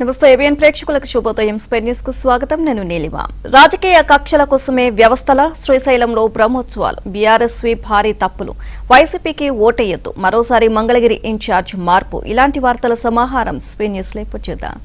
నమస్తే ఏబిఎన్ ప్రేక్షకులకు శుభోదయం స్పెయిన్ న్యూస్ కు స్వాగతం. నేను నీలిమ. రాజకీయ కక్షల కోసమే వ్యవస్థల శ్రీశైలంలో బ్రహ్మోత్సవాలు, బీఆర్ఎస్ భారీ తప్పులు, వైసీపీకి ఓటెయ్యొద్దు, మరోసారి మంగళగిరి ఇన్ఛార్జ్ మార్పు. ఇలాంటి వార్తల సమాహారం స్పెయిన్ న్యూస్ లో ఇప్పుడు చూద్దాం.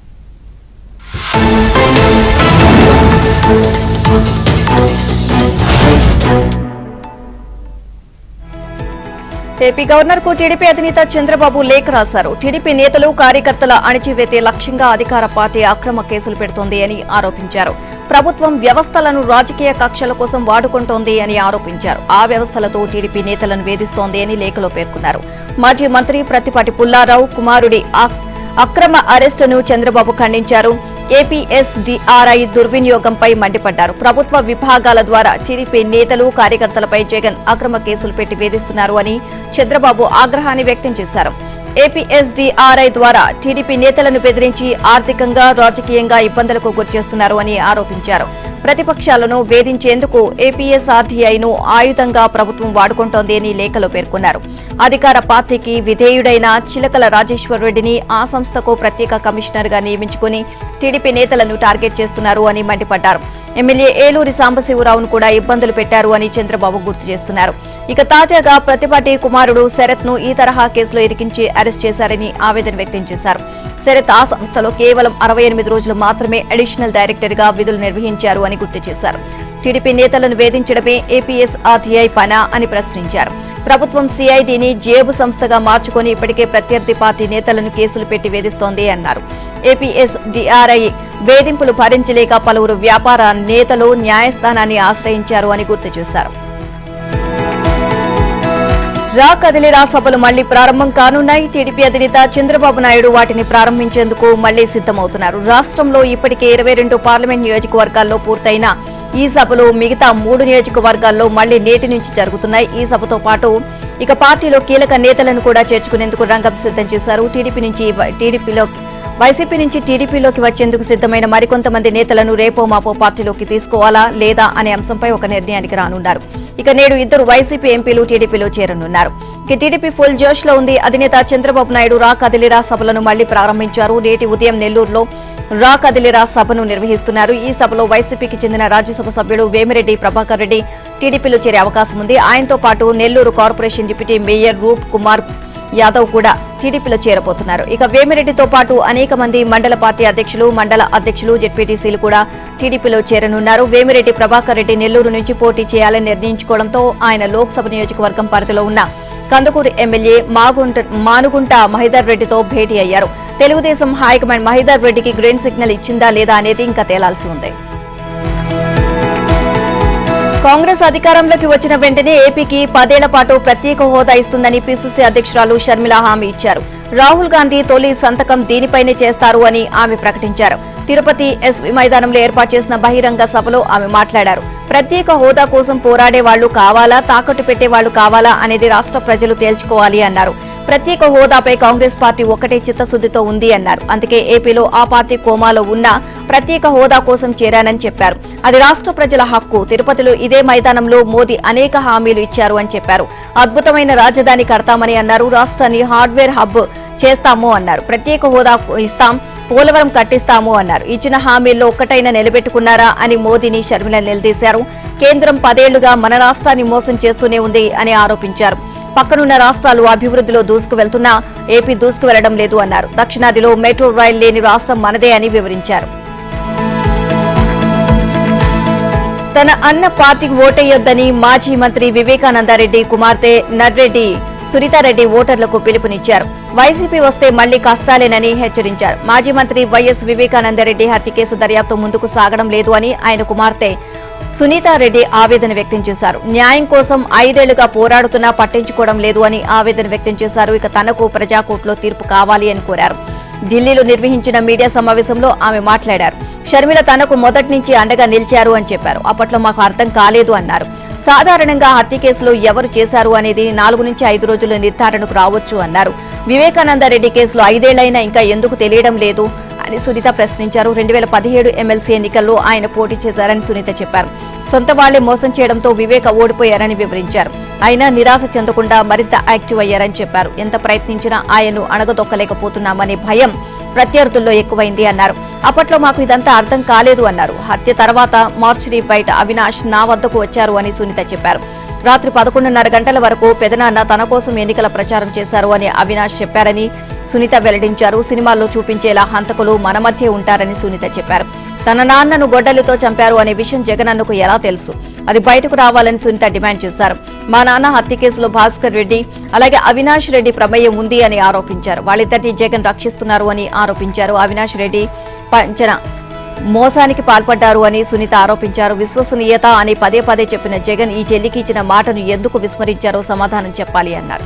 ఏపీ గవర్నర్ కు టీడీపీ అధినేత చంద్రబాబు లేఖ రాశారు. టీడీపీ నేతలు కార్యకర్తల అణిచివేతే లక్ష్యంగా అధికార పార్టీ అక్రమ కేసులు పెడుతోంది అని ఆరోపించారు. ప్రభుత్వం వ్యవస్థలను రాజకీయ కక్షల కోసం వాడుకుంటోంది అని ఆరోపించారు. ఆ వ్యవస్థలతో టీడీపీ నేతలను వేధిస్తోంది అని లేఖలో పేర్కొన్నారు. మాజీ మంత్రి ప్రత్తిపాటి పుల్లారావు కుమారుడి అక్రమ అరెస్టును చంద్రబాబు ఖండించారు. ఏపీఎస్డీఆర్ఐ దుర్వినియోగంపై మండిపడ్డారు. ప్రభుత్వ విభాగాల ద్వారా టీడీపీ నేతలు కార్యకర్తలపై జగన్ అక్రమ కేసులు పెట్టి వేధిస్తున్నారు అని చంద్రబాబు ఆగ్రహాన్ని వ్యక్తం చేశారు. ఏపీఎస్డీఆర్ఐ ద్వారా టీడీపీ నేతలను బెదిరించి ఆర్థికంగా రాజకీయంగా ఇబ్బందులకు గురిచేస్తున్నారు అని ఆరోపించారు. ప్రతిపక్షాలను వేధించేందుకు ఏపీఎస్ఆర్డీఐను ఆయుధంగా ప్రభుత్వం వాడుకుంటోంది అని లేఖలో పేర్కొన్నారు. అధికార పార్టీకి విధేయుడైన చిలకల రాజేశ్వర్ రెడ్డిని ఆ సంస్థకు ప్రత్యేక కమిషనర్ గా నియమించుకుని టీడీపీ నేతలను టార్గెట్ చేస్తున్నారు అని మండిపడ్డారు. ఎమ్మెల్యే ఏలూరి సాంబశివరావును కూడా ఇబ్బందులు పెట్టారు అని చంద్రబాబు గుర్తు చేస్తున్నారు. ఇక తాజాగా ప్రతిపాటి కుమారుడు శరత్ ను ఈ తరహా కేసులో ఇరికించి అరెస్ట్ చేశారని ఆవేదన వ్యక్తం చేశారు. శరత్ ఆ సంస్థలో కేవలం 68 రోజులు మాత్రమే అడిషనల్ డైరెక్టర్ గా విధులు నిర్వహించారు అని గుర్తు చేశారు. టీడీపీ నేతలను వేధించడమే ఏపీఎస్ఆర్టీఐ పనా అని ప్రశ్నించారు. ప్రభుత్వం సిఐడిని జేబు సంస్థగా మార్చుకుని ఇప్పటికే ప్రత్యర్థి పార్టీ నేతలను కేసులు పెట్టి వేధిస్తోంది అన్నారు. ఏపీఎస్డీఆర్ఐ వేధింపులు భరించలేక పలువురు వ్యాపార నేతలు న్యాయస్థానాన్ని ఆశ్రయించారు అని గుర్తు చేశారు. రా కదిలిరా సభలు మళ్లీ ప్రారంభం కానున్నాయి. టీడీపీ అధినేత చంద్రబాబు నాయుడు వాటిని ప్రారంభించేందుకు మళ్లీ సిద్దమవుతున్నారు. రాష్ట్రంలో ఇప్పటికే 22 పార్లమెంట్ నియోజకవర్గాల్లో పూర్తయిన ఈ సభలు మిగతా 3 నియోజకవర్గాల్లో మళ్లీ నేటి నుంచి జరుగుతున్నాయి. ఈ సభతో పాటు ఇక పార్టీలో కీలక నేతలను కూడా చేర్చుకునేందుకు రంగం సిద్దం చేశారు. వైసీపీ నుంచి టీడీపీలోకి వచ్చేందుకు సిద్దమైన మరికొంతమంది నేతలను రేపో మాపో పార్టీలోకి తీసుకోవాలా లేదా అనే అంశంపై ఒక నిర్ణయానికి రానున్నారు. ఇక నేడు 2 వైసీపీ ఎంపీలు టీడీపీలో చేరనున్నారు. ఇక టీడీపీ ఫుల్ జోష్ లో ఉంది. అధినేత చంద్రబాబు నాయుడు రా కదిలిరా సభలను మళ్లీ ప్రారంభించారు. నేటి ఉదయం నెల్లూరులో రా కదిలిరా సభను నిర్వహిస్తున్నారు. ఈ సభలో వైసీపీకి చెందిన రాజ్యసభ సభ్యుడు వేమిరెడ్డి ప్రభాకర్ రెడ్డి టీడీపీలో చేరే అవకాశం ఉంది. ఆయనతో పాటు నెల్లూరు కార్పొరేషన్ డిప్యూటీ మేయర్ రూప్ కుమార్ యాదవ్ కూడా టీడీపీలో చేరబోతున్నారు. ఇక వేమిరెడ్డితో పాటు అనేక మంది మండల పార్టీ అధ్యక్షులు, మండల అధ్యక్షులు, జెడ్పీటీసీలు కూడా టీడీపీలో చేరనున్నారు. వేమిరెడ్డి ప్రభాకర్ రెడ్డి నెల్లూరు నుంచి పోటీ చేయాలని నిర్ణయించుకోవడంతో ఆయన లోక్సభ నియోజకవర్గం పరిధిలో ఉన్న కందుకూరు ఎమ్మెల్యే మానుగుంట మహిదర్ రెడ్డితో భేటీ అయ్యారు. తెలుగుదేశం హైకమాండ్ మహిదర్ రెడ్డికి గ్రీన్ సిగ్నల్ ఇచ్చిందా లేదా అనేది ఇంకా తేలాల్సి ఉంది. కాంగ్రెస్ అధికారంలోకి వచ్చిన వెంటనే ఏపీకి 10 ఏళ్ల పాటు ప్రత్యేక హోదా ఇస్తుందని పీసీసీ అధ్యక్షురాలు షర్మిల హామీ ఇచ్చారు. రాహుల్ గాంధీ తొలి సంతకం దీనిపైనే చేస్తారు అని ఆమె ప్రకటించారు. తిరుపతి ఎస్వీ మైదానంలో ఏర్పాటు చేసిన బహిరంగ సభలో ఆమె మాట్లాడారు. ప్రత్యేక హోదా కోసం పోరాడే వాళ్లు కావాలా, తాకట్టు పెట్టే వాళ్లు కావాలా అనేది రాష్ట్ర ప్రజలు తేల్చుకోవాలి అన్నారు. ప్రత్యేక హోదాపై కాంగ్రెస్ పార్టీ ఒక్కటే చిత్తశుద్దితో ఉంది అన్నారు. అందుకే ఏపీలో ఆ పార్టీ కోమాలో ఉన్నా ప్రత్యేక హోదా కోసం చేరానని చెప్పారు. అది రాష్ట్ర ప్రజల హక్కు. తిరుపతిలో ఇదే మైదానంలో మోదీ అనేక హామీలు ఇచ్చారు అని చెప్పారు. అద్భుతమైన రాజధాని కడతామని అన్నారు. రాష్ట్రాన్ని హార్డ్వేర్ హబ్ చేస్తాము అన్నారు. ప్రత్యేక హోదా ఇస్తాం, పోలవరం కట్టిస్తాము అన్నారు. ఇచ్చిన హామీల్లో ఒక్కటైనా నిలబెట్టుకున్నారా అని మోదీని షర్మిల నిలదీశారు. కేంద్రం 10 ఏళ్లుగా మన రాష్ట్రాన్ని మోసం చేస్తూనే ఉంది అని ఆరోపించారు. పక్కనున్న రాష్ట్రాలు అభివృద్ధిలో దూసుకువెళ్తున్నా ఏపీ దూసుకువెళ్లడం లేదు అన్నారు. దక్షిణాదిలో మెట్రో రైల్ లేని రాష్ట్రం మనదే అని వివరించారు. తన అన్న పార్టీకి ఓటేయొద్దని మాజీ మంత్రి వివేకానందరెడ్డి కుమార్తె నర్రెడ్డి సునీతారెడ్డి ఓటర్లకు పిలుపునిచ్చారు. వైసీపీ వస్తే మళ్లీ కష్టాలేనని హెచ్చరించారు. మాజీ మంత్రి వైఎస్ వివేకానందరెడ్డి హత్య కేసు దర్యాప్తు ముందుకు సాగడం లేదు అని ఆయన కుమార్తె సునీతారెడ్డి ఆవేదన వ్యక్తం చేశారు. న్యాయం కోసం 5 ఏళ్లుగా పోరాడుతున్నా పట్టించుకోవడం లేదు అని ఆవేదన వ్యక్తం చేశారు. ఇక తనకు ప్రజాకోర్టులో తీర్పు కావాలి అని కోరారు. ఢిల్లీలో నిర్వహించిన మీడియా సమావేశంలో ఆమె మాట్లాడారు. షర్మిల తనకు మొదటి నుంచి అండగా నిలిచారు అని చెప్పారు. అప్పట్లో మాకు అర్థం కాలేదు అన్నారు. సాధారణంగా హత్య కేసులో ఎవరు చేశారు అనేది 4 నుంచి 5 రోజుల నిర్ధారణకు రావచ్చు అన్నారు. వివేకానందరెడ్డి కేసులో 5 ఏళ్లైనా ఇంకా ఎందుకు తెలియడం లేదు అని సునీత ప్రశ్నించారు. 2017 ఎమ్మెల్సీ ఎన్నికల్లో ఆయన పోటీ చేశారని సునీత చెప్పారు. సొంత వాళ్లే మోసం చేయడంతో వివేక ఓడిపోయారని వివరించారు. అయినా నిరాశ చెందకుండా మరింత యాక్టివ్ అయ్యారని చెప్పారు. ఎంత ప్రయత్నించినా ఆయన్ను అణగదొక్కలేకపోతున్నామనే భయం ప్రత్యర్థుల్లో ఎక్కువైంది అన్నారు. అప్పట్లో మాకు ఇదంతా అర్థం కాలేదు అన్నారు. హత్య తర్వాత మార్చిరీ బయట అవినాష్ నా వద్దకు వచ్చారు అని సునీత చెప్పారు. రాత్రి 11:30 గంటల వరకు పెదనాన్న తన కోసం ఎన్నికల ప్రచారం చేశారు అని అవినాష్ చెప్పారని సునీత వెల్లడించారు. సినిమాల్లో చూపించేలా హంతకులు మన మధ్య ఉంటారని సునీత చెప్పారు. తన నాన్నను గొడ్డలితో చంపారు అనే విషయం జగనన్నకు ఎలా తెలుసు? అది బయటకు రావాలని సునీత డిమాండ్ చేశారు. మా నాన్న హత్య కేసులో భాస్కర్ రెడ్డి అలాగే అవినాష్ రెడ్డి ప్రమేయం ఉంది అని ఆరోపించారు. వాళ్ళిద్దరిని జగన్ రక్షిస్తున్నారు అని ఆరోపించారు. అవినాష్ రెడ్డి పంచన మోసానికి పాల్పడ్డారు అని సునీత ఆరోపించారు. విశ్వసనీయత అని పదే పదే చెప్పిన జగన్ ఈ చెల్లికి ఇచ్చిన మాటను ఎందుకు విస్మరించారో సమాధానం చెప్పాలి అన్నారు.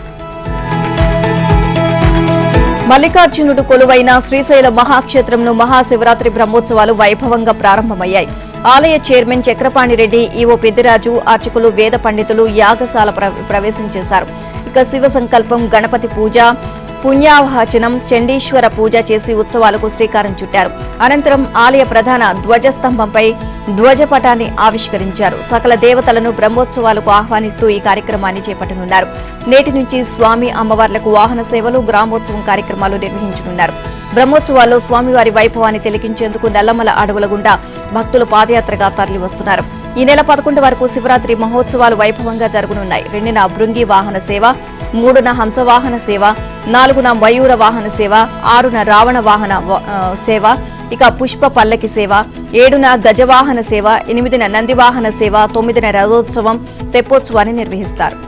మల్లికార్జునుడు కొలువైన శ్రీశైల మహాక్షేత్రంను మహాశివరాత్రి బ్రహ్మోత్సవాలు వైభవంగా ప్రారంభమయ్యాయి. ఆలయ చైర్మన్ చక్రపాణిరెడ్డి, ఈవో పెద్దిరాజు, అర్చకులు, వేద పండితులు యాగశాల ప్రవేశం చేశారు. ఇక శివ సంకల్పం, గణపతి పూజ, పుణ్యావహచనం, చండీశ్వర పూజ చేసి ఉత్సవాలకు శ్రీకారం చుట్టారు. అనంతరం ఆలయ ప్రధాన ధ్వజస్తంభంపై ధ్వజపటాన్ని ఆవిష్కరించారు. సకల దేవతలను బ్రహ్మోత్సవాలకు ఆహ్వానిస్తూ ఈ కార్యక్రమాన్ని చేపట్టనున్నారు. నేటి నుంచి స్వామి అమ్మవార్లకు వాహన సేవలు, గ్రామోత్సవం కార్యక్రమాలు నిర్వహించనున్నారు. బ్రహ్మోత్సవాల్లో స్వామివారి వైభవాన్ని తిలకించేందుకు నల్లమల అడవుల గుండా భక్తులు పాదయాత్రగా తరలివస్తున్నారు. ఈ నెల 11 వరకు శివరాత్రి మహోత్సవాలు వైభవంగా జరగనున్నాయి. 2న భృంగి వాహన సేవ, 3న హంసవాహన సేవ, 4న మయూర వాహన సేవ, 6న రావణ వాహన సేవ, ఇక పుష్ప పల్లకి సేవ, 7న గజవాహన సేవ, 8న నందివాహన సేవ, 9న రథోత్సవం, తెప్పోత్సవాన్ని నిర్వహిస్తారు.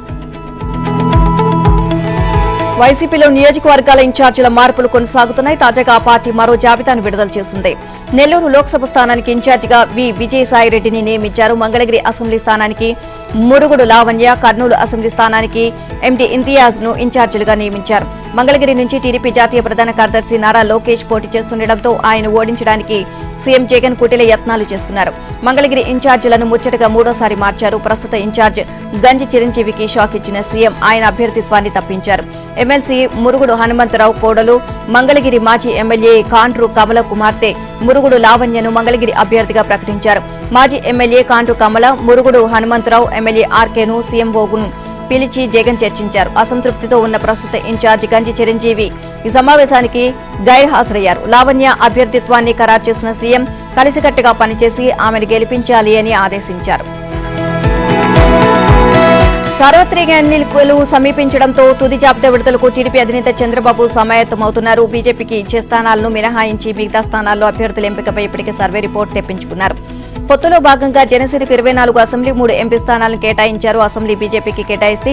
వైసీపీలో నియోజకవర్గాల ఇన్ఛార్జీల మార్పులు కొనసాగుతున్నాయి. తాజాగా ఆ పార్టీ మరో జాబితాను విడుదల చేసింది. నెల్లూరు లోక్సభ స్థానానికి ఇన్ఛార్జిగా విజయసాయిరెడ్డిని నియమించారు. మంగళగిరి అసెంబ్లీ స్థానానికి మురుగుడు లావణ్య, కర్నూలు అసెంబ్లీ స్థానానికి ఎండి ఇంతియాజ్ ను ఇన్ఛార్జీలుగా నియమించారు. మంగళగిరి నుంచి టీడీపీ జాతీయ ప్రధాన కార్యదర్శి నారా లోకేష్ పోటీ చేస్తుండటంతో ఆయన ఓడించడానికి సీఎం జగన్ కుటిల యత్నాలు చేస్తున్నారు. మంగళగిరి ఇన్ఛార్జీలను ముచ్చటగా 3వసారి మార్చారు. ప్రస్తుత ఇన్ఛార్జ్ గంజి చిరంజీవికి షాక్ ఇచ్చిన సీఎం ఆయన అభ్యర్థిత్వాన్ని తప్పించారు. ఎమ్మెల్సీ మురుగుడు హనుమంతరావు కోడలు, మంగళగిరి మాజీ ఎమ్మెల్యే కాండ్రు కమల కుమార్తె మురుగుడు లావణ్యను మంగళగిరి అభ్యర్థిగా ప్రకటించారు. మాజీ ఎమ్మెల్యే కాండ్రు కమల, మురుగుడు హనుమంతరావు, ఎమ్మెల్యే ఆర్కేను, సీఎంఓను పిలిచి జగన్ చర్చించారు. అసంతృప్తితో ఉన్న ప్రస్తుత ఇన్ఛార్జ్ గంజి చిరంజీవి ఈ సమావేశానికి గైర్హాజరయ్యారు. లావణ్య అభ్యర్థిత్వాన్ని ఖరారు చేసిన సీఎం కలిసికట్టుగా పనిచేసి ఆమెను గెలిపించాలి అని ఆదేశించారు. సార్వత్రిక ఎన్నికలు సమీపించడంతో తుది జాబితా విడుదలకు టీడీపీ అధినేత చంద్రబాబు సమాయత్తమవుతున్నారు. బీజేపీకి ఇచ్చే స్థానాలను మినహాయించి మిగతా స్థానాల్లో అభ్యర్థుల ఎంపికపై ఇప్పటికే సర్వే రిపోర్టు తెప్పించుకున్నారు. పొత్తులో భాగంగా జనసేనకు 24 అసెంబ్లీ, 3 ఎంపీ స్థానాలను కేటాయించారు. అసెంబ్లీ బీజేపీకి కేటాయిస్తే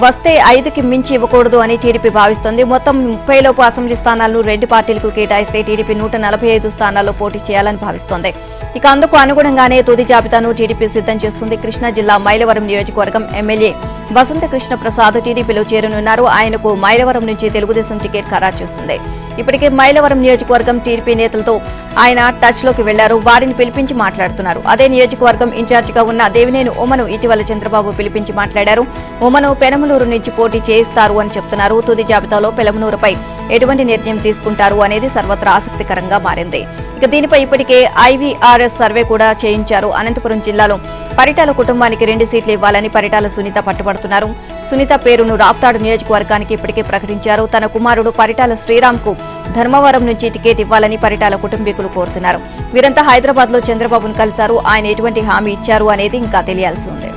వస్తే 5కి మించి ఇవ్వకూడదు అని టీడీపీ భావిస్తోంది. మొత్తం 30 లోపు అసెంబ్లీ స్థానాలను 2 పార్టీలకు కేటాయిస్తే టీడీపీ 145 స్థానాల్లో పోటీ చేయాలని భావిస్తోంది. ఇక అందుకు అనుగుణంగానే తుది జాబితాను టీడీపీ సిద్ధం చేస్తుంది. కృష్ణా జిల్లా మైలవరం నియోజకవర్గం ఎమ్మెల్యే వసంత కృష్ణ ప్రసాద్ టీడీపీలో చేరనున్నారు. ఆయనకు మైలవరం నుంచి తెలుగుదేశం టికెట్ ఖరారు చేస్తుంది. ఇప్పటికే మైలవరం నియోజకవర్గం టీడీపీ నేతలతో ఆయన టచ్ లోకి వెళ్లారు. వారిని పిలిపించి మాట్లాడుతున్నారు. అదే నియోజకవర్గం ఇన్ఛార్జిగా ఉన్న దేవినేని ఉమను ఇటీవల చంద్రబాబు పిలిపించి మాట్లాడారు. ఉమను పెనమలూరు నుంచి పోటీ చేయిస్తారు అని చెప్తున్నారు. తుది జాబితాలో పెనమలూరుపై ఎటువంటి నిర్ణయం తీసుకుంటారు అనేది సర్వత్రా ఆసక్తికరంగా మారింది. ఇక దీనిపై ఇప్పటికే ఐవీఆర్ఎస్ సర్వే కూడా చేయించారు. అనంతపురం జిల్లాలో పరిటాల కుటుంబానికి 2 సీట్లు ఇవ్వాలని పరిటాల సునీత పట్టుబడుతున్నారు. సునీత పేరును రాప్తాడు నియోజకవర్గానికి ఇప్పటికే ప్రకటించారు. తన కుమారుడు పరిటాల శ్రీరామ్ కు ధర్మవరం నుంచి టికెట్ ఇవ్వాలని పరిటాల కుటుంబీకులు కోరుతున్నారు. వీరంతా హైదరాబాద్ లో చంద్రబాబును కలిశారు. ఆయన ఎటువంటి హామీ ఇచ్చారు అనేది ఇంకా తెలియాల్సి ఉంది.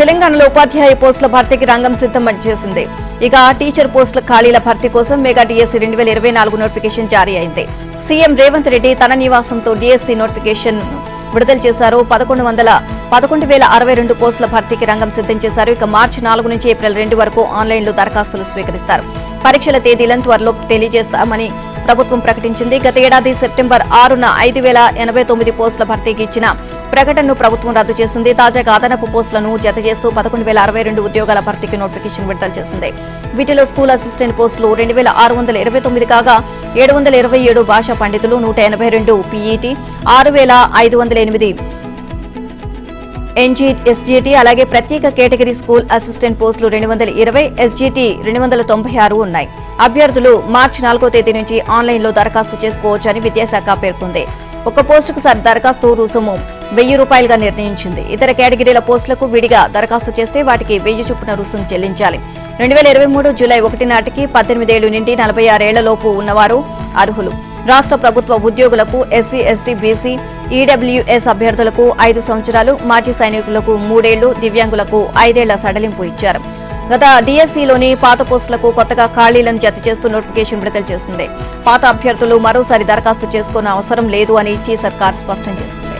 తెలంగాణలో ఉపాధ్యాయ పోస్టుల భర్తీకి రంగం సిద్ధం చేసింది. ఇక టీచర్ పోస్టుల ఖాళీల భర్తీ కోసం మెగా డిఎస్సీ 2024 నోటిఫికేషన్ జారీ అయింది. సీఎం రేవంత్ రెడ్డి తన నివాసంతో డిఎస్సీ నోటిఫికేషన్ విడుదల చేశారు. 11,62 పోస్టుల భర్తీకి రంగం సిద్ధం చేశారు. ఇక మార్చి 4 నుంచి ఏప్రిల్ 2 వరకు ఆన్లైన్లో దరఖాస్తులు స్వీకరిస్తారు. పరీక్షల తేదీలను త్వరలో తెలియజేస్తామని ప్రభుత్వం ప్రకటించింది. గత ఏడాది సెప్టెంబర్ 6న 5,089 పోస్టుల భర్తీకి ఇచ్చిన ప్రకటనను ప్రభుత్వం రద్దు చేసింది. తాజాగా అదనపు పోస్టులను జత చేస్తూ 11,062 ఉద్యోగాల భర్తీకి నోటిఫికేషన్ విడుదల చేసింది. వీటిలో స్కూల్ అసిస్టెంట్ పోస్టులు 2,629 కాగా 727 భాషా పండితులు, 182 పీఈటీ, 6,508 ఎస్జీటీ, అలాగే ప్రత్యేక కేటగిరీ స్కూల్ అసిస్టెంట్ పోస్టులు 220, ఎస్జీటీ 296 ఉన్నాయి. అభ్యర్థులు మార్చి 4వ తేదీ నుంచి ఆన్లైన్లో దరఖాస్తు చేసుకోవచ్చని విద్యాశాఖ పేర్కొంది. ఒక పోస్టుకు దరఖాస్తు రుసుము రూపాయలుగా నిర్ణయించింది. ఇతర కేటగిరీల పోస్టులకు విడిగా దరఖాస్తు చేస్తే వాటికి 1000 చొప్పున రుసుము చెల్లించాలి. 2023 జూలై 1 నాటికి 18 ఏళ్లు నుండి 46 ఏళ్లలోపు ఉన్నవారు అర్హులు. రాష్ట్ర ప్రభుత్వ ఉద్యోగులకు, ఎస్సీ, ఎస్టీ, బీసీ, ఈడబ్ల్యూఎస్ అభ్యర్థులకు 5 సంవత్సరాలు, మాజీ సైనికులకు 3 ఏళ్లు, దివ్యాంగులకు 5 ఏళ్ల సడలింపు ఇచ్చారు. గత డీఎస్సీలోని పాత పోస్టులకు కొత్తగా ఖాళీలను జత చేస్తూ నోటిఫికేషన్ విడుదల చేసింది. పాత అభ్యర్థులు మరోసారి దరఖాస్తు చేసుకునే అవసరం లేదు అని టీ సర్కార్ స్పష్టం చేసింది.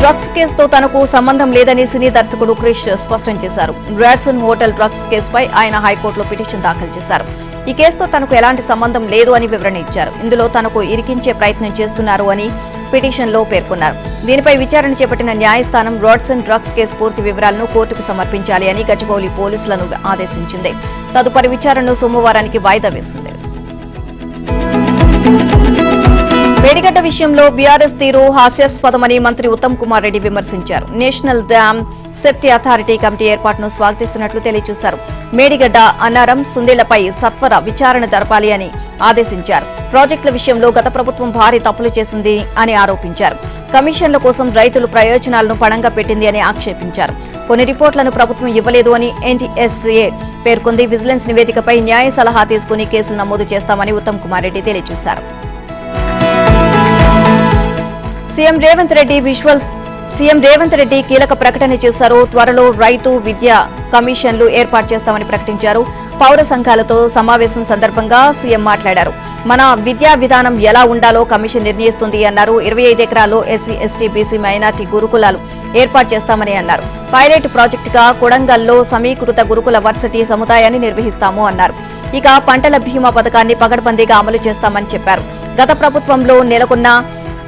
డ్రగ్స్ కేసుతో తనకు సంబంధం లేదని సినీ దర్శకుడు క్రిష్ స్పష్టం చేశారు. రాడ్సన్ హోటల్ డ్రగ్స్ కేసుపై ఆయన హైకోర్టులో పిటిషన్ దాఖలు చేశారు. ఈ కేసుతో తనకు ఎలాంటి సంబంధం లేదు అని వివరణ ఇచ్చారు. ఇందులో తనకు ఇరికించే ప్రయత్నం చేస్తున్నారు అని పిటిషన్లో పేర్కొన్నారు. దీనిపై విచారణ చేపట్టిన న్యాయస్థానం రాడ్సన్ డ్రగ్స్ కేసు పూర్తి వివరాలను కోర్టుకు సమర్పించాలి అని గచ్చిబౌలి పోలీసులను ఆదేశించింది. తదుపరి విచారణను సోమవారానికి వాయిదా వేసింది. మేడిగడ్డ విషయంలో బీఆర్ఎస్ తీరు హాస్యాస్పదమని మంత్రి ఉత్తమ్ కుమార్ రెడ్డి విమర్శించారు. National dam safety authority committee ఏర్పాటును స్వాగతిస్తున్నట్లు తెలియజేశారు. మేడిగడ్డ, అన్నారం, సుందేళ్లపై సత్వర విచారణ జరపాలి అని ఆదేశించారు. ప్రాజెక్టుల విషయంలో గత ప్రభుత్వం భారీ తప్పులు చేసింది అని ఆరోపించారు. కమిషన్ల కోసం రైతుల ప్రయోజనాలను పణంగా పెట్టింది అని ఆక్షేపించారు. కొన్ని రిపోర్టులను ప్రభుత్వం ఇవ్వలేదు అని ఎన్టీఎస్ఏ పేర్కొంది. విజిలెన్స్ నివేదికపై న్యాయ సలహా తీసుకుని కేసులు నమోదు చేస్తామని ఉత్తమ్ కుమార్ రెడ్డి తెలియజేశారు. సీఎం రేవంత్ రెడ్డి కీలక ప్రకటన చేశారు. త్వరలో రైతు విద్యా కమిషన్లు ఏర్పాటు చేస్తామని ప్రకటించారు. పౌర సంఘాలతో సమావేశం సందర్భంగా సీఎం మాట్లాడారు. మన విద్యా విధానం ఎలా ఉండాలో కమిషన్ నిర్ణయిస్తుంది అన్నారు. 25 ఎకరాల్లో ఎస్సీ, ఎస్టీ, బీసీ, మైనార్టీ గురుకులాలు ఏర్పాటు చేస్తామని అన్నారు. పైలట్ ప్రాజెక్టుగా కొడంగల్లో సమీకృత గురుకుల వర్సిటీ సముదాయాన్ని నిర్వహిస్తాము అన్నారు. ఇక పంటల బీమా పథకాన్ని పకడ్బందీగా అమలు చేస్తామని చెప్పారు. గత ప్రభుత్వంలో నెలకొన్న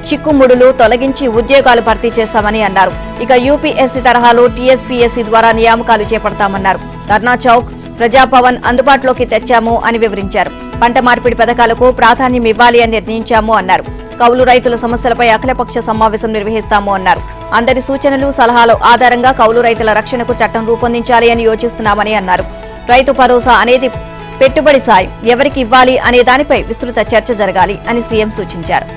చిక్కుముడులు తొలగించి ఉద్యోగాలు భర్తీ చేస్తామని అన్నారు. ఇక యూపీఎస్సీ తరహాలో టీఎస్పీఎస్సీ ద్వారా నియామకాలు చేపడతామన్నారు. ధర్నా చౌక్, ప్రజాభవన్ అందుబాటులోకి తెచ్చాము అని వివరించారు. పంట మార్పిడి పథకాలకు ప్రాధాన్యం ఇవ్వాలి అని నిర్ణయించాము అన్నారు. కౌలు రైతుల సమస్యలపై అఖిలపక్ష సమావేశం నిర్వహిస్తాము అన్నారు. అందరి సూచనలు, సలహాల ఆధారంగా కౌలు రైతుల రక్షణకు చట్టం రూపొందించాలి అని యోచిస్తున్నామని అన్నారు. రైతు భరోసా అనేది పెట్టుబడి సాయం ఎవరికి ఇవ్వాలి అనే దానిపై విస్తృత చర్చ జరగాలి అని సీఎం సూచించారు.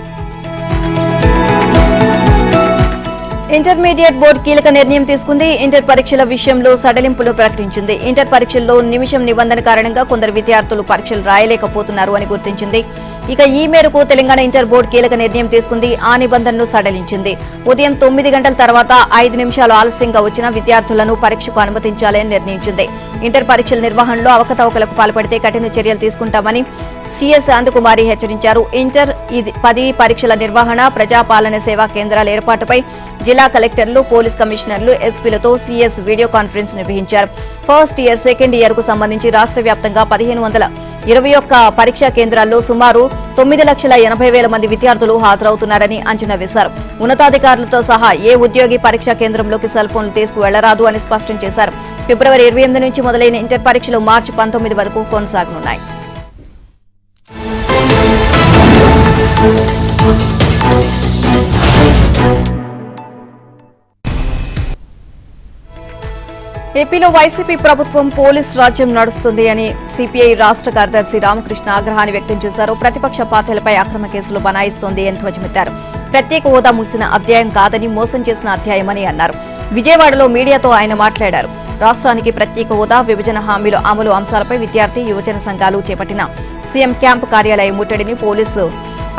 ఇంటర్మీడియట్ బోర్డు కీలక నిర్ణయం తీసుకుంది. ఇంటర్ పరీక్షల విషయంలో సడలింపులు ప్రకటించింది. ఇంటర్ పరీక్షల్లో నిమిషం నిబంధన కారణంగా కొందరు విద్యార్థులు పరీక్షలు రాయలేకపోతున్నారు అని గుర్తించింది. ఇక ఈ మేరకు తెలంగాణ ఇంటర్ బోర్డు కీలక నిర్ణయం తీసుకుంది. ఆ నిబంధనను సడలించింది. ఉదయం 9 గంటల తర్వాత 5 నిమిషాలు ఆలస్యంగా వచ్చిన విద్యార్థులను పరీక్షకు అనుమతించాలని నిర్ణయించింది. ఇంటర్ పరీక్షల నిర్వహణలో అవకతవకలకు పాల్పడితే కఠిన చర్యలు తీసుకుంటామని సీఎస్ శాంతకుమారి హెచ్చరించారు. ఇంటర్ 10 పరీక్షల నిర్వహణ, ప్రజాపాలన సేవా కేంద్రాల ఏర్పాటుపై జిల్లా కలెక్టర్లు, పోలీస్ కమిషనర్లు, ఎస్పీలతో సీఎస్ వీడియో కాన్ఫరెన్స్ నిర్వహించారు. ఫస్ట్ ఇయర్, సెకండ్ ఇయర్ కు సంబంధించి రాష్ట్ర వ్యాప్తంగా 1521 పరీక్షా కేంద్రాల్లో సుమారు 9,80,000 మంది విద్యార్థులు హాజరవుతున్నారని అంచనా వేశారు. ఉన్నతాధికారులతో సహా ఏ ఉద్యోగి పరీక్షా కేంద్రంలోకి సెల్ ఫోన్లు తీసుకువెళ్లరాదు అని స్పష్టం చేశారు. ఫిబ్రవరి 28 నుంచి మొదలైన ఇంటర్ పరీక్షలు మార్చి 19 వరకు కొనసాగనున్నాయి. ఏపీలో వైసీపీ ప్రభుత్వం పోలీస్ రాజ్యం నడుస్తుంది అని సిపిఐ రాష్ట్ర కార్యదర్శి రామకృష్ణ ఆగ్రహాన్ని వ్యక్తం చేశారు. ప్రతిపక్ష పార్టీలపై అక్రమ కేసులు బనాయిస్తోంది అని ధ్వజమెత్తారు. ప్రత్యేక హోదా ముగిసిన అధ్యాయం కాదని, మోసం చేసిన అధ్యాయమని అన్నారు. విజయవాడలో మీడియాతో ఆయన మాట్లాడారు. రాష్ట్రానికి ప్రత్యేక హోదా, విభజన హామీల అమలు అంశాలపై విద్యార్థి, యువజన సంఘాలు చేపట్టిన సీఎం క్యాంపు కార్యాలయ ముట్టడిని పోలీసు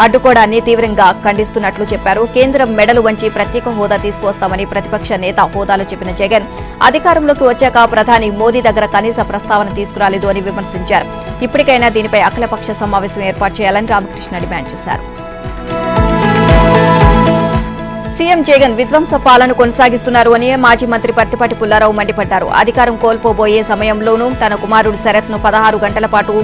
అడ్డుకోవడాన్ని తీవ్రంగా ఖండిస్తున్నట్లు చెప్పారు. కేంద్రం మెడలు వంచి ప్రత్యేక హోదా తీసుకువస్తామని ప్రతిపక్ష నేత హోదాలో చెప్పిన జగన్ అధికారంలోకి వచ్చాక ప్రధాని మోదీ దగ్గర కనీస ప్రస్తావన తీసుకురాలేదు అని విమర్శించారు. ఇప్పటికైనా దీనిపై అఖిలపక్ష సమావేశం ఏర్పాటు చేయాలని రామకృష్ణ డిమాండ్ చేశారు. సీఎం జగన్ విధ్వంస పాలన కొనసాగిస్తున్నారు అని మాజీ మంత్రి పత్తిపాటి పుల్లారావు మండిపడ్డారు. అధికారం కోల్పోబోయే సమయంలోనూ తన కుమారుడు శరత్ను 16 గంటల పాటు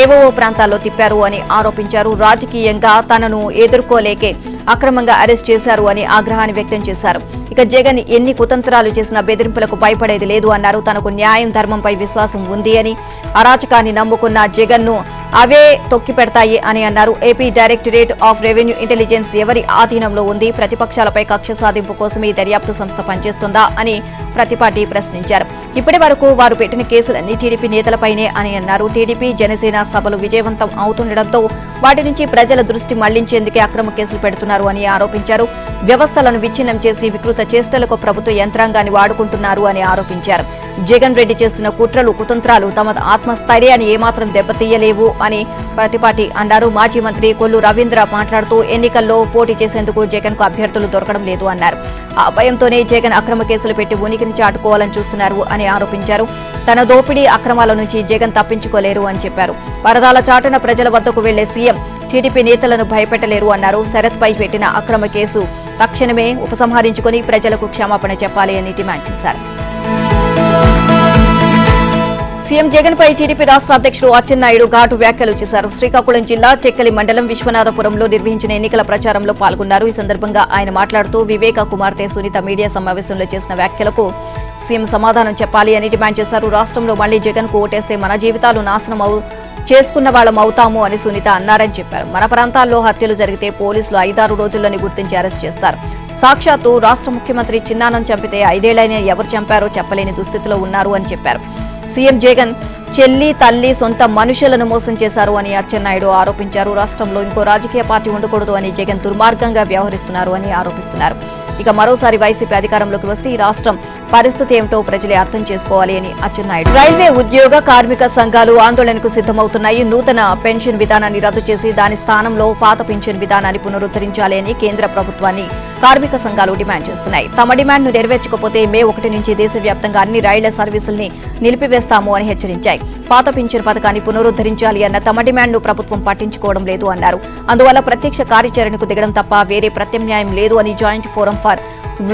ఏవో ప్రాంతాల్లో తిప్పారు అని ఆరోపించారు. రాజకీయంగా తనను ఎదుర్కోలేకే అక్రమంగా అరెస్ట్ చేశారు అని ఆగ్రహాన్ని వ్యక్తం చేశారు. ఇక జగన్ ఎన్ని కుతంత్రాలు చేసినా బెదిరింపులకు భయపడేది లేదు అన్నారు. తనకు న్యాయం, ధర్మంపై విశ్వాసం ఉంది అని, అరాచకాన్ని నమ్ముకున్న జగన్ను అవే తొక్కి పెడతాయి అని అన్నారు. AP directorate of revenue intelligence ఎవరి ఆధీనంలో ఉంది? ప్రతిపక్షాలపై కక్ష సాధింపు కోసమే ఈ దర్యాప్తు సంస్థ పనిచేస్తుందా అని ప్రతిపాటి ప్రశ్నించారు. ఇప్పటి వరకు వారు పెట్టిన కేసులన్నీ టీడీపీ నేతలపైనే అని అన్నారు. టీడీపీ జనసేన సభలు విజయవంతం అవుతుండటంతో వాటి నుంచి ప్రజల దృష్టి మళ్లించేందుకే అక్రమ కేసులు పెడుతున్నారు అని ఆరోపించారు. వ్యవస్థలను విచ్ఛిన్నం చేసి వికృత చేష్టలకు ప్రభుత్వ యంత్రాంగాన్ని వాడుకుంటున్నారు అని ఆరోపించారు. జగన్ రెడ్డి చేస్తున్న కుట్రలు కుతంత్రాలు తమ ఆత్మస్థైర్యాన్ని ఏమాత్రం దెబ్బతీయలేవు అని ప్రతిపాటి అన్నారు. మాజీ మంత్రి కొల్లు రవీంద్ర మాట్లాడుతూ ఎన్నికల్లో పోటీ చేసేందుకు జగన్ కు అభ్యర్థులు దొరకడం లేదు అన్నారు. ఆ భయంతోనే జగన్ అక్రమ కేసులు పెట్టి ఉనికిని చాటుకోవాలని చూస్తున్నారు అని ఆరోపించారు. తన దోపిడీ అక్రమాల నుంచి జగన్ తప్పించుకోలేరు అని చెప్పారు. పరదాల చాటున ప్రజల వద్దకు వెళ్లే సీఎం టీడీపీ నేతలను భయపెట్టలేరు అన్నారు. శరత్ పై పెట్టిన అక్రమ కేసు తక్షణమే ఉపసంహరించుకుని ప్రజలకు క్షమాపణ చెప్పాలి అని డిమాండ్ చేశారు. సీఎం జగన్ పై టీడీపీ రాష్ట్ర అధ్యక్షుడు అచ్చెన్నాయుడు ఘాటు వ్యాఖ్యలు చేశారు. శ్రీకాకుళం జిల్లా టెక్కలి మండలం విశ్వనాథపురంలో నిర్వహించిన ఎన్నికల ప్రచారంలో పాల్గొన్నారు. ఈ సందర్భంగా ఆయన మాట్లాడుతూ వివేక కుమార్తె సునీత మీడియా సమావేశంలో చేసిన వ్యాఖ్యలకు సీఎం సమాధానం చెప్పాలి అని డిమాండ్ చేశారు. రాష్ట్రంలో మళ్లీ జగన్ కు ఓటేస్తే మన జీవితాలు నాశనం చేసుకున్న వాళ్ళం అవుతాము అని సునీత అన్నారని చెప్పారు. మన ప్రాంతాల్లో హత్యలు జరిగితే పోలీసులు 5-6 రోజుల్లోనే గుర్తించి అరెస్ట్ చేస్తారు. సాక్షాత్తు రాష్ట్ర ముఖ్యమంత్రి చిన్నానం చంపితే 5 ఏళ్లైనా ఎవరు చంపారో చెప్పలేని దుస్థితిలో ఉన్నారు అని చెప్పారు. సీఎం జగన్ చెల్లి తల్లి సొంత మనుషులను మోసం చేశారు అని అచ్చెన్నాయుడు ఆరోపించారు. రాష్ట్రంలో ఇంకో రాజకీయ పార్టీ ఉండకూడదు అని జగన్ దుర్మార్గంగా వ్యవహరిస్తున్నారు అని ఆరోపిస్తున్నారు. ఇక మరోసారి వైసీపీ అధికారంలోకి వస్తే ఈ రాష్ట్రం పరిస్థితి ఏమిటో ప్రజలే అర్థం చేసుకోవాలి అని అచ్చెన్నాయుడు. రైల్వే ఉద్యోగ కార్మిక సంఘాలు ఆందోళనకు సిద్దమవుతున్నాయి. నూతన పెన్షన్ విధానాన్ని రద్దు చేసి దాని స్థానంలో పాత పెన్షన్ విధానాన్ని పునరుద్ధరించాలి అని కేంద్ర ప్రభుత్వాన్ని కార్మిక సంఘాలు డిమాండ్ చేస్తున్నాయి. తమ డిమాండ్ను నెరవేర్చకపోతే మే 1 నుంచి దేశవ్యాప్తంగా అన్ని రైళ్ల సర్వీసుల్ని నిలిపివేస్తాము అని హెచ్చరించాయి. పాత పెన్షన్ పథకాన్ని పునరుద్ధరించాలి అన్న తమ డిమాండ్ను ప్రభుత్వం పట్టించుకోవడం లేదు అన్నారు. అందువల్ల ప్రత్యక్ష కార్యాచరణకు దిగడం తప్ప వేరే ప్రత్యామ్నాయం లేదు అని joint forum for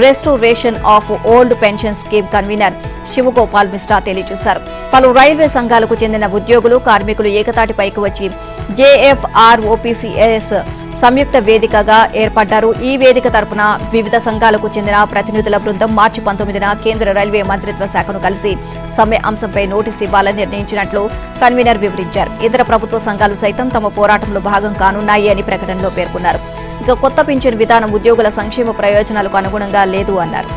restoration of old pension scheme convener Shivagopal Mishra తెలియజేశారు. పలు రైల్వే సంఘాలకు చెందిన ఉద్యోగులు కార్మికులు ఏకతాటిపైకి వచ్చి జేఎఫ్ఆర్ఓపీసీఎస్ సంయుక్త వేదికగా ఏర్పడ్డారు. ఈ వేదిక తరపున వివిధ సంఘాలకు చెందిన ప్రతినిధుల బృందం మార్చి 19న కేంద్ర రైల్వే మంత్రిత్వ శాఖను కలిసి సమ్మె అంశంపై నోటీసు ఇవ్వాలని నిర్ణయించినట్లు కన్వీనర్ వివరించారు. ఇతర ప్రభుత్వ సంఘాలు సైతం తమ పోరాటంలో భాగం కానున్నాయి అని ప్రకటనలో పేర్కొన్నారు. ఇక కొత్త పింఛన్ విధానం ఉద్యోగుల సంక్షేమ ప్రయోజనాలకు అనుగుణంగా లేదు అన్నారు.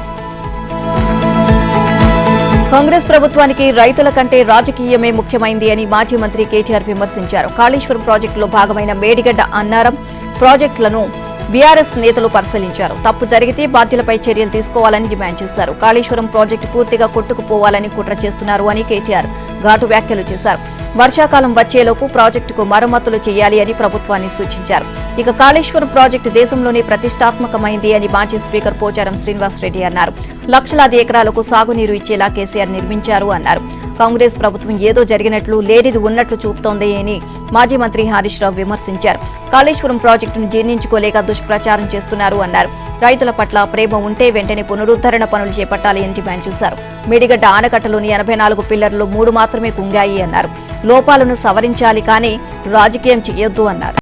కాంగ్రెస్ ప్రభుత్వానికి రైతుల కంటే రాజకీయమే ముఖ్యమైంది అని మాజీ మంత్రి కేటీఆర్ విమర్శించారు. కాళేశ్వరం ప్రాజెక్టులో భాగమైన మేడిగడ్డ అన్నారం ప్రాజెక్టులను బీఆర్ఎస్ నేతలు పరిశీలించారు. తప్పు జరిగితే బాధ్యులపై చర్యలు తీసుకోవాలని డిమాండ్ చేశారు. కాళేశ్వరం ప్రాజెక్టు పూర్తిగా కొట్టుకుపోవాలని కుట్ర చేస్తున్నారు అని కేటీఆర్ ఘాటు వ్యాఖ్యలు చేశారు. వర్షాకాలం వచ్చేలోపు ప్రాజెక్టుకు మరమ్మతులు చేయాలి అని ప్రభుత్వాన్ని సూచించారు. ఇక కాళేశ్వరం ప్రాజెక్టు దేశంలోనే ప్రతిష్టాత్మకమైంది అని మాజీ స్పీకర్ పోచారం శ్రీనివాసరెడ్డి అన్నారు. లక్షలాది ఎకరాలకు సాగునీరు ఇచ్చేలా కేసీఆర్ నిర్మించారు అన్నారు. కాంగ్రెస్ ప్రభుత్వం ఏదో జరిగినట్లు లేనిది ఉన్నట్లు చూపుతోంది అని మాజీ మంత్రి హరీష్ రావు విమర్శించారు. కాళేశ్వరం ప్రాజెక్టును జీర్ణించుకోలేక దుష్ప్రచారం చేస్తున్నారు అన్నారు. రైతుల పట్ల ప్రేమ ఉంటే వెంటనే పునరుద్ధరణ పనులు చేపట్టాలి అని డిమాండ్ చేశారు. మేడిగడ్డ ఆనకట్టలోని 84 పిల్లర్లు 3 మాత్రమే కుంగాయి అన్నారు. లోపాలను సవరించాలి కానీ రాజకీయం చేయొద్దు అన్నారు.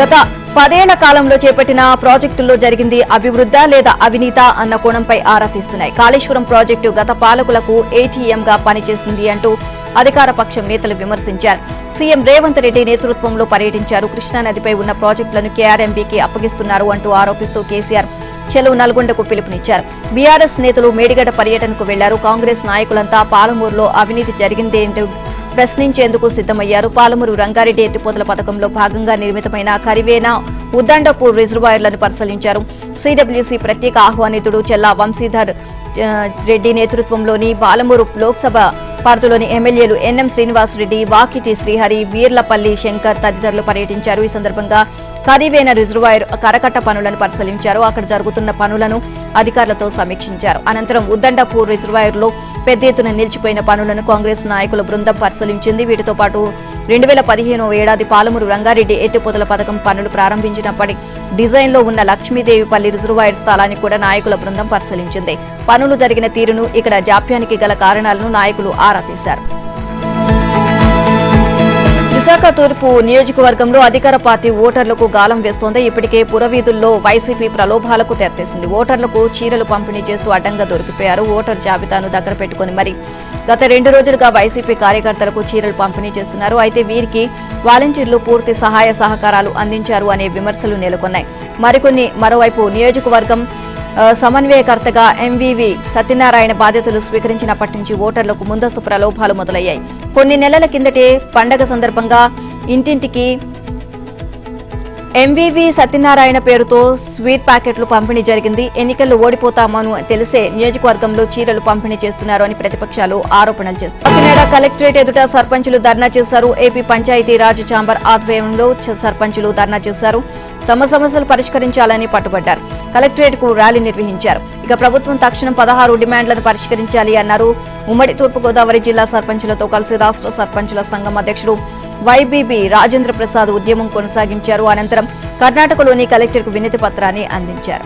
గత 10 ఏళ్ల కాలంలో చేపట్టిన ప్రాజెక్టుల్లో జరిగింది అభివృద్ధా లేదా అవినీతా అన్న కోణంపై ఆరా తీస్తున్నాయి. కాళేశ్వరం ప్రాజెక్టు గత పాలకులకు ఏటీఎంగా పనిచేసింది అంటూ అధికార పక్షం నేతలు విమర్శించారు. సీఎం రేవంత్ రెడ్డి నేతృత్వంలో పర్యటించారు. కృష్ణానదిపై ఉన్న ప్రాజెక్టులను కేఆర్ఎంబీకి అప్పగిస్తున్నారు అంటూ ఆరోపిస్తూ కేసీఆర్ చెలో నల్గొండకు పిలుపునిచ్చారు. బీఆర్ఎస్ నేతలు మేడిగడ్డ పర్యటనకు వెళ్లారు. కాంగ్రెస్ నాయకులంతా పాలమూరులో అవినీతి జరిగిందేంటూ ప్రశ్నించేందుకు సిద్దమయ్యారు. పాలమూరు రంగారెడ్డి ఎత్తిపోతల పథకంలో భాగంగా నిర్మితమైన కరివేనా ఉద్దండపూర్ రిజర్వాయర్లను పరిశీలించారు. సిడబ్ల్యూసీ ప్రత్యేక ఆహ్వానితుడు చెల్లా వంశీధర్ రెడ్డి నేతృత్వంలోని పాలమూరు లోక్సభ పరిధిలోని ఎమ్మెల్యేలు ఎన్ఎం శ్రీనివాసరెడ్డి, వాకిటి శ్రీహరి, వీర్లపల్లి శంకర్ తదితరులు పర్యటించారు. ఈ సందర్భంగా కరివేన రిజర్వాయర్ కరకట్ట పనులను పరిశీలించారు. అక్కడ జరుగుతున్న పనులను అధికారులతో సమీక్షించారు. అనంతరం ఉద్దండపూర్ రిజర్వాయర్లో పెద్ద ఎత్తున నిలిచిపోయిన పనులను కాంగ్రెస్ నాయకుల బృందం పరిశీలించింది. వీటితో పాటు 2015వ ఏడాది పాలమూరు రంగారెడ్డి ఎత్తిపోతల పథకం పనులు ప్రారంభించినప్పటి డిజైన్లో ఉన్న లక్ష్మీదేవిపల్లి రిజర్వాయర్ స్థలాన్ని కూడా నాయకుల బృందం పరిశీలించింది. పనులు జరిగిన తీరును, ఇక్కడ జాప్యానికి గల కారణాలను నాయకులు ఆరా తీశారు. విశాఖ తూర్పు నియోజకవర్గంలో అధికార పార్టీ ఓటర్లకు గాలం వేస్తోంది. ఇప్పటికే పురవీధుల్లో వైసీపీ ప్రలోభాలకు తెరతీసింది. ఓటర్లకు చీరలు పంపిణీ చేస్తూ అడ్డంగా దొరికిపోయారు. ఓటర్ జాబితాను దగ్గర పెట్టుకుని మరి గత 2 రోజులుగా వైసీపీ కార్యకర్తలకు చీరలు పంపిణీ చేస్తున్నారు. అయితే వీరికి వాలంటీర్లు పూర్తి సహాయ సహకారాలు అందించారు అనే విమర్శలు నెలకొన్నాయి. మరోవైపు నియోజకవర్గం సమన్వయకర్తగా ఎంవీవీ సత్యనారాయణ బాధ్యతలు స్వీకరించినప్పటి నుంచి ఓటర్లకు ముందస్తు ప్రలోభాలు మొదలయ్యాయి. కొన్ని నెలల కిందటే పండగ సందర్భంగా ఇంటింటికి ఎంవీవీ సత్యనారాయణ పేరుతో స్వీట్ ప్యాకెట్లు పంపిణీ జరిగింది. ఎన్నికల్లో ఓడిపోతామని తెలిసే నియోజకవర్గంలో చీరలు పంపిణీ చేస్తున్నారు అని ప్రతిపక్షాలు ఆరోపణలు చేస్తున్నారు. కాకినాడ కలెక్టరేట్ ఎదుట సర్పంచులు ధర్నా చేశారు. ఏపీ పంచాయతీరాజ్ ఛాంబర్ ఆధ్వర్యంలో సర్పంచులు ధర్నా చేశారు. తమ సమస్యలు పరిష్కరించాలని పట్టుబట్టారు. కలెక్టరేట్ కు ర్యాలీ నిర్వహించారు. ఇక ప్రభుత్వం తక్షణం 16 డిమాండ్లను పరిష్కరించాలి అన్నారు. ఉమ్మడి తూర్పుగోదావరి జిల్లా సర్పంచులతో కలిసి రాష్ట్ర సర్పంచుల సంఘం అధ్యక్షుడు వైబీబీ రాజేంద్ర ప్రసాద్ ఉద్యమం కొనసాగించారు. అనంతరం కర్ణాటకలోని కలెక్టర్కు వినతి పత్రాన్ని అందించారు.